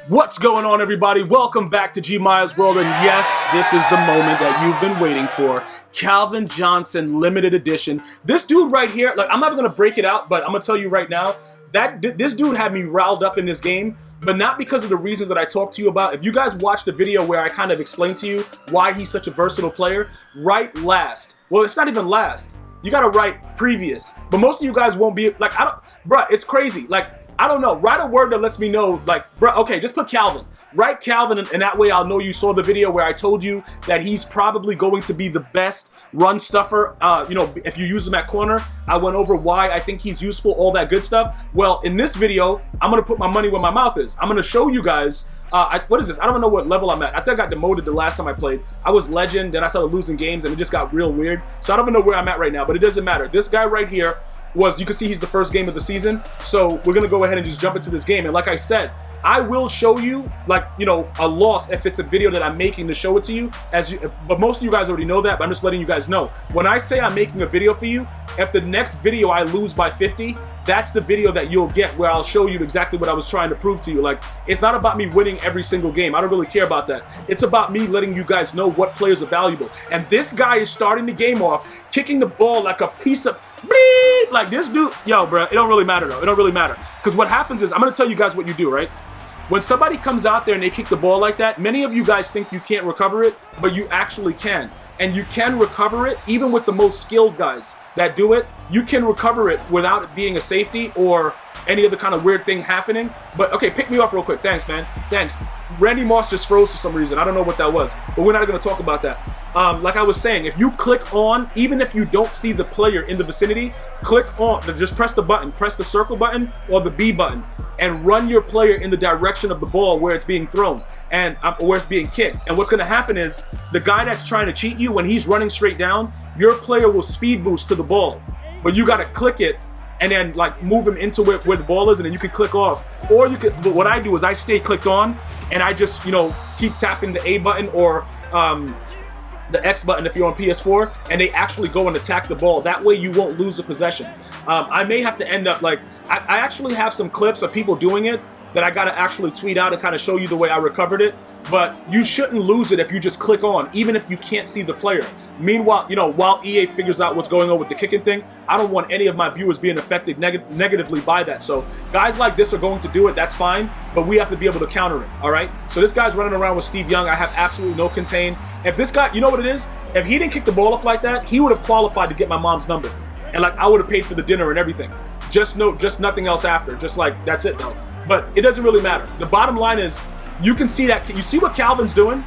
What's going on, everybody? Welcome back to GmiasWorld, and yes, this is the moment that you've been waiting for. Calvin Johnson limited edition. This dude right here, like, I'm not gonna break it out, but I'm gonna tell you right now that this dude had me riled up in this game, but not because of the reasons that I talked to you about. If you guys watched the video where I kind of explained to you why he's such a versatile player, write last. Well, it's not even last. You gotta write previous. But most of you guys won't be, like, bruh, it's crazy. Like, I don't know. Write a word that lets me know, like, bro, okay, just put Calvin. Write Calvin, and that way I'll know you saw the video where I told you that he's probably going to be the best run stuffer. If you use him at corner, I went over why I think he's useful, all that good stuff. Well, in this video, I'm going to put my money where my mouth is. I'm going to show you guys, what is this? I don't know what level I'm at. I think I got demoted the last time I played. I was legend, then I started losing games, and it just got real weird. So I don't even know where I'm at right now, but it doesn't matter. This guy right here, you can see he's the first game of the season. So we're going to go ahead and just jump into this game. And like I said, I will show you, like, a loss if it's a video that I'm making to show it to you. But most of you guys already know that, but I'm just letting you guys know. When I say I'm making a video for you, if the next video I lose by 50, that's the video that you'll get where I'll show you exactly what I was trying to prove to you. Like, it's not about me winning every single game. I don't really care about that. It's about me letting you guys know what players are valuable. And this guy is starting the game off, kicking the ball like a piece of bleep. Like, this dude, yo, bro, it don't really matter though. It don't really matter. Because what happens is, I'm going to tell you guys what you do, right? When somebody comes out there and they kick the ball like that, many of you guys think you can't recover it, but you actually can. And you can recover it, even with the most skilled guys that do it. You can recover it without it being a safety or any other kind of weird thing happening. But okay, pick me off real quick. Thanks, man. Thanks. Randy Moss just froze for some reason. I don't know what that was, but we're not going to talk about that. Like I was saying, if you click on, even if you don't see the player in the vicinity, click on, just press the button, press the circle button or the B button, and run your player in the direction of the ball where it's being thrown and where it's being kicked. And what's going to happen is the guy that's trying to cheat you, when he's running straight down, your player will speed boost to the ball, but you got to click it and then like move him into where the ball is, and then you can click off. Or you could, but what I do is I stay clicked on and I just, keep tapping the A button or the X button if you're on PS4, and they actually go and attack the ball. That way you won't lose a possession. I may have to end up like, I actually have some clips of people doing it that I gotta actually tweet out and kind of show you the way I recovered it. But you shouldn't lose it if you just click on, even if you can't see the player. Meanwhile, while EA figures out what's going on with the kicking thing, I don't want any of my viewers being affected negatively by that. So guys like this are going to do it, that's fine, but we have to be able to counter it, all right? So this guy's running around with Steve Young. I have absolutely no contain. If this guy, you know what it is? If he didn't kick the ball off like that, he would have qualified to get my mom's number. And like, I would have paid for the dinner and everything. Just nothing else after. Just like, that's it though. But it doesn't really matter. The bottom line is, you can see that. You see what Calvin's doing?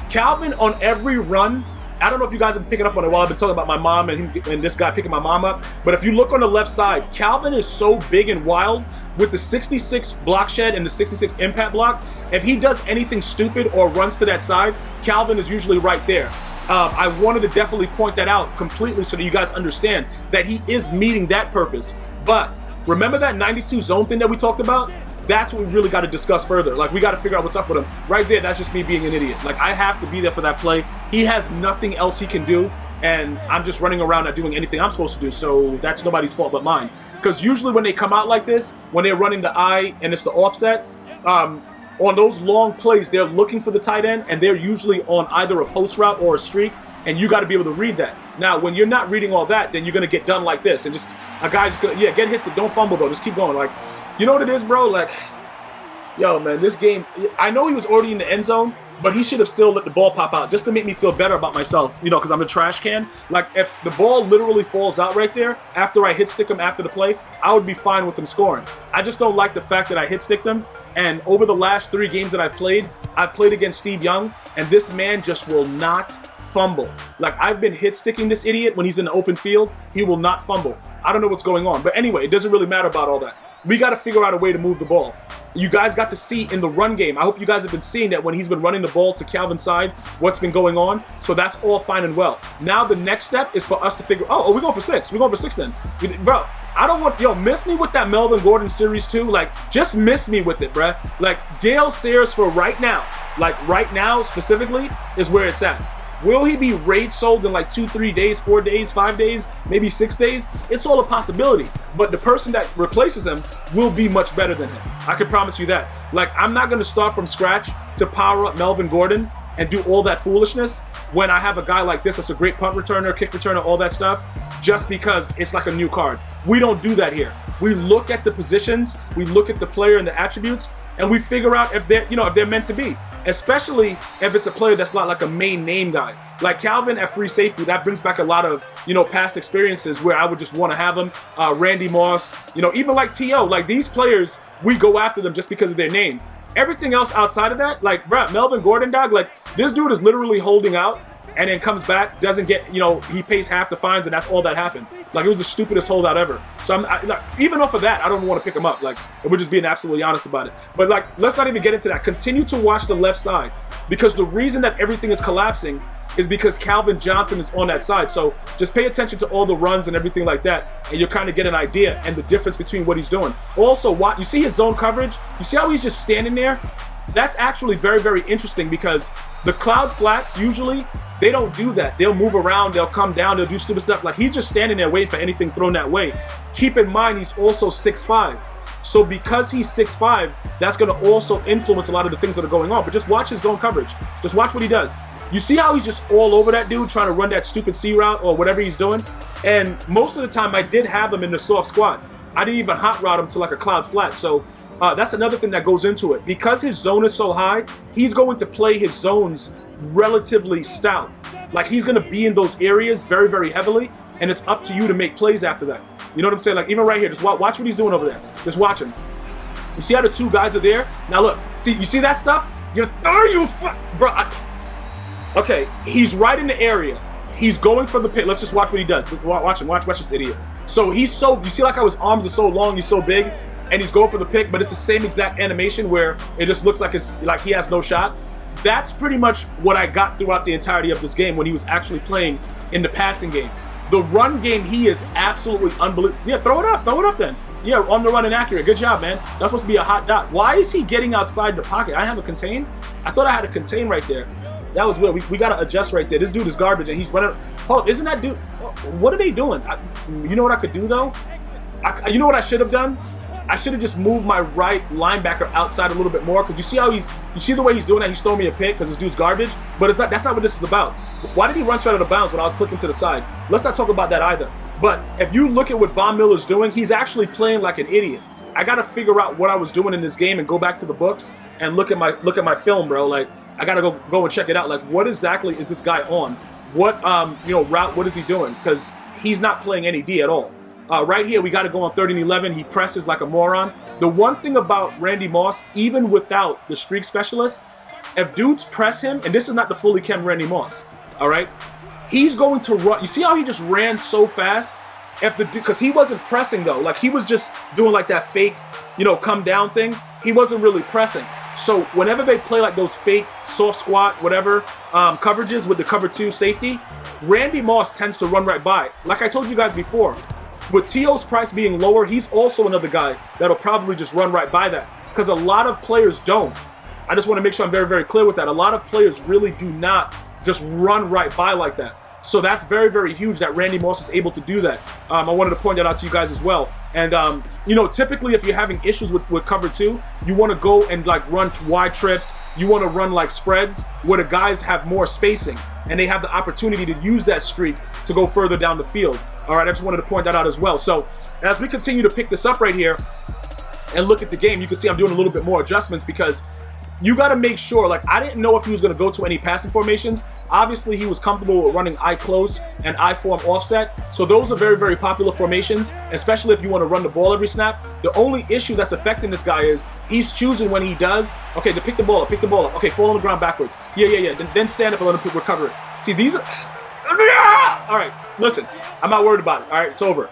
Calvin on every run, I don't know if you guys have been picking up on it while I've been talking about my mom and this guy picking my mom up, but if you look on the left side, Calvin is so big and wild with the 66 block shed and the 66 impact block. If he does anything stupid or runs to that side, Calvin is usually right there. I wanted to definitely point that out completely so that you guys understand that he is meeting that purpose. But remember that 92 zone thing that we talked about? That's what we really got to discuss further. Like, we got to figure out what's up with him. Right there, that's just me being an idiot. Like, I have to be there for that play. He has nothing else he can do, and I'm just running around not doing anything I'm supposed to do, so that's nobody's fault but mine. Because usually when they come out like this, when they're running the I and it's the offset, on those long plays, they're looking for the tight end, and they're usually on either a post route or a streak, and you got to be able to read that. Now, when you're not reading all that, then you're going to get done like this, and just a guy just going to, get hit, don't fumble though, just keep going. Like, you know what it is, bro? Like, yo, man, this game, I know he was already in the end zone, but he should have still let the ball pop out just to make me feel better about myself, because I'm a trash can. Like, if the ball literally falls out right there after I hit stick him after the play, I would be fine with him scoring. I just don't like the fact that I hit sticked him, and over the last 3 games that I've played against Steve Young, and this man just will not fumble. Like, I've been hit sticking this idiot when he's in the open field. He will not fumble. I don't know what's going on. But anyway, it doesn't really matter about all that. We got to figure out a way to move the ball. You guys got to see in the run game. I hope you guys have been seeing that when he's been running the ball to Calvin's side, what's been going on. So that's all fine and well. Now the next step is for us to figure, we're going for 6. We're going for 6 then. Bro, I don't want, miss me with that Melvin Gordon series too. Like, just miss me with it, bruh. Like, Gale Sayers for right now, like right now specifically, is where it's at. Will he be rate sold in like 2, 3 days, 4 days, 5 days, maybe 6 days? It's all a possibility. But the person that replaces him will be much better than him. I can promise you that. Like, I'm not going to start from scratch to power up Melvin Gordon and do all that foolishness when I have a guy like this that's a great punt returner, kick returner, all that stuff, just because it's like a new card. We don't do that here. We look at the positions, we look at the player and the attributes, and we figure out if they're, if they're meant to be. Especially if it's a player that's not like a main name guy. Like Calvin at free safety, that brings back a lot of, past experiences where I would just want to have him. Randy Moss, even like T.O. Like these players, we go after them just because of their name. Everything else outside of that, like, bruh, Melvin Gordon, dog, like, this dude is literally holding out and then comes back, doesn't get, he pays half the fines, and that's all that happened. Like, it was the stupidest holdout ever. So, even off of that, I don't want to pick him up. Like, we're just being absolutely honest about it. But, like, let's not even get into that. Continue to watch the left side, because the reason that everything is collapsing is because Calvin Johnson is on that side. So just pay attention to all the runs and everything like that, and you'll kind of get an idea and the difference between what he's doing. Also, you see his zone coverage? You see how he's just standing there? That's actually very, very interesting, because the cloud flats, usually, they don't do that. They'll move around, they'll come down, they'll do stupid stuff. Like, he's just standing there waiting for anything thrown that way. Keep in mind, he's also 6'5". So because he's 6'5", that's going to also influence a lot of the things that are going on. But just watch his zone coverage. Just watch what he does. You see how he's just all over that dude trying to run that stupid C route or whatever he's doing? And most of the time, I did have him in the soft squat. I didn't even hot route him to like a cloud flat. So that's another thing that goes into it. Because his zone is so high, he's going to play his zones relatively stout. Like, he's going to be in those areas very, very heavily, and it's up to you to make plays after that. You know what I'm saying? Like, even right here, just watch what he's doing over there. Just watch him. You see how the two guys are there? Now look, you see that stuff? Bro, okay, he's right in the area. He's going for the pit. Let's just watch what he does. Watch him. Watch this idiot. So you see like how his arms are so long, he's so big, and he's going for the pick, but it's the same exact animation where it just looks like he has no shot. That's pretty much what I got throughout the entirety of this game when he was actually playing in the passing game. The run game, he is absolutely unbelievable. Yeah, throw it up then. Yeah, on the run and accurate. Good job, man. That's supposed to be a hot dot. Why is he getting outside the pocket? I have a contain? I thought I had a contain right there. That was weird. We got to adjust right there. This dude is garbage, and he's running. Oh, isn't that dude? What are they doing? You know what I could do, though? You know what I should have done? I should have just moved my right linebacker outside a little bit more, because you see the way he's doing that? He's throwing me a pick because this dude's garbage, but that's not what this is about. Why did he run straight out of bounds when I was clicking to the side? Let's not talk about that either. But if you look at what Von Miller's doing, he's actually playing like an idiot. I got to figure out what I was doing in this game and go back to the books and look at my film, bro. Like, I got to go and check it out. Like, what exactly is this guy on? What route, what is he doing? Because he's not playing any D at all. Right here, we got to go on 3rd and 11. He presses like a moron. The one thing about Randy Moss, even without the streak specialist, if dudes press him, and this is not the fully chem Randy Moss, all right? He's going to run. You see how he just ran so fast? Because he wasn't pressing, though. Like, he was just doing like that fake, come down thing. He wasn't really pressing. So whenever they play like those fake soft squat, whatever, coverages with the cover 2 safety, Randy Moss tends to run right by. Like I told you guys before, with T.O.'s price being lower, he's also another guy that'll probably just run right by that. Because a lot of players don't. I just want to make sure I'm very, very clear with that. A lot of players really do not just run right by like that. So that's very, very huge that Randy Moss is able to do that. I wanted to point that out to you guys as well. And, typically if you're having issues with cover 2, you want to go and like run wide trips. You want to run like spreads where the guys have more spacing and they have the opportunity to use that streak to go further down the field. All right, I just wanted to point that out as well. So as we continue to pick this up right here and look at the game, you can see I'm doing a little bit more adjustments, because you got to make sure, like, I didn't know if he was going to go to any passing formations. Obviously, he was comfortable with running I close and I form offset. So those are very, very popular formations, especially if you want to run the ball every snap. The only issue that's affecting this guy is he's choosing when he does, okay, to pick the ball up. Okay, fall on the ground backwards. Yeah. Then stand up and let him recover it. See, these are... All right, listen, I'm not worried about it. All right, it's over.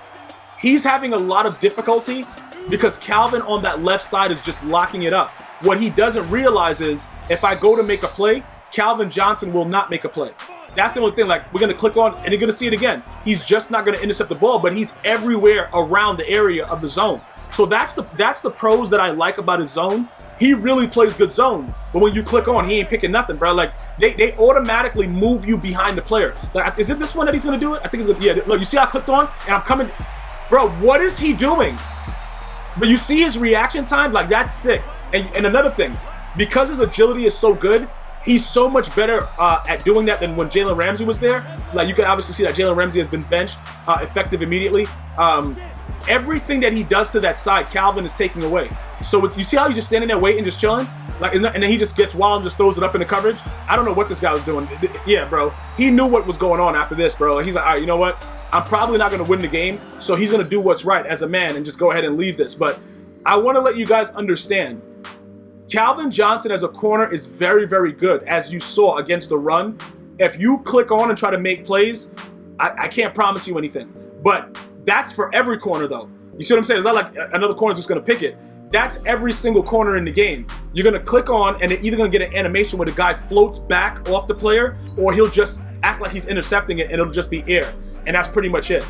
He's having a lot of difficulty because Calvin on that left side is just locking it up. What he doesn't realize is if I go to make a play, Calvin Johnson will not make a play. That's the only thing. Like, we're going to click on and you're going to see it again. He's just not going to intercept the ball, but he's everywhere around the area of the zone. So that's the pros that I like about his zone. he really plays good zone. But when you click on, he ain't picking nothing, bro. Like, they automatically move you behind the player. Like, is it this one that he's gonna do it? I think it's gonna, yeah, look, you see how I clicked on and I'm coming, bro, what is he doing? But you see his reaction time? Like, that's sick. And another thing, because his agility is so good, he's so much better at doing that than when Jalen Ramsey was there. Like, you can obviously see that Jalen Ramsey has been benched, effective immediately. Everything that he does to that side, Calvin is taking away. So you see how he's just standing there waiting, just chilling? Like, and then he just gets wild and just throws it up in the coverage? I don't know what this guy was doing. Yeah, bro. He knew what was going on after this, bro. He's like, all right, you know what? I'm probably not going to win the game, so he's going to do what's right as a man and just go ahead and leave this. But I want to let you guys understand, Calvin Johnson as a corner is very, very good, as you saw against the run. If you click on and try to make plays, I can't promise you anything. But that's for every corner, though. You see what I'm saying? It's not like another corner's just going to pick it. That's every single corner in the game. You're going to click on, and they're either going to get an animation where the guy floats back off the player, or he'll just act like he's intercepting it, and it'll just be air. And that's pretty much it.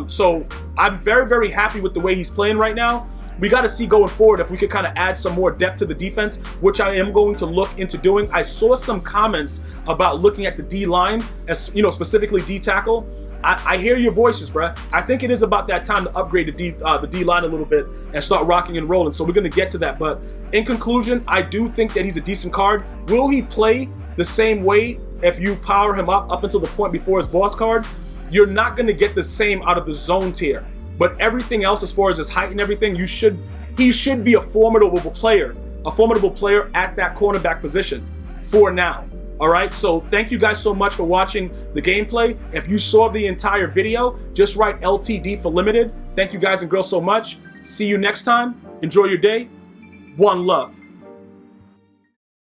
So I'm very, very happy with the way he's playing right now. We got to see going forward if we could kind of add some more depth to the defense, which I am going to look into doing. I saw some comments about looking at the D-line, as you know, specifically D-tackle. I hear your voices, bruh. I think it is about that time to upgrade the D-line a little bit and start rocking and rolling. So we're going to get to that. But in conclusion, I do think that he's a decent card. Will he play the same way if you power him up until the point before his boss card? You're not going to get the same out of the zone tier. But everything else, as far as his height and everything, he should be a formidable player at that cornerback position for now. All right, so thank you guys so much for watching the gameplay. If you saw the entire video, just write LTD for limited. Thank you guys and girls so much. See you next time. Enjoy your day. One love.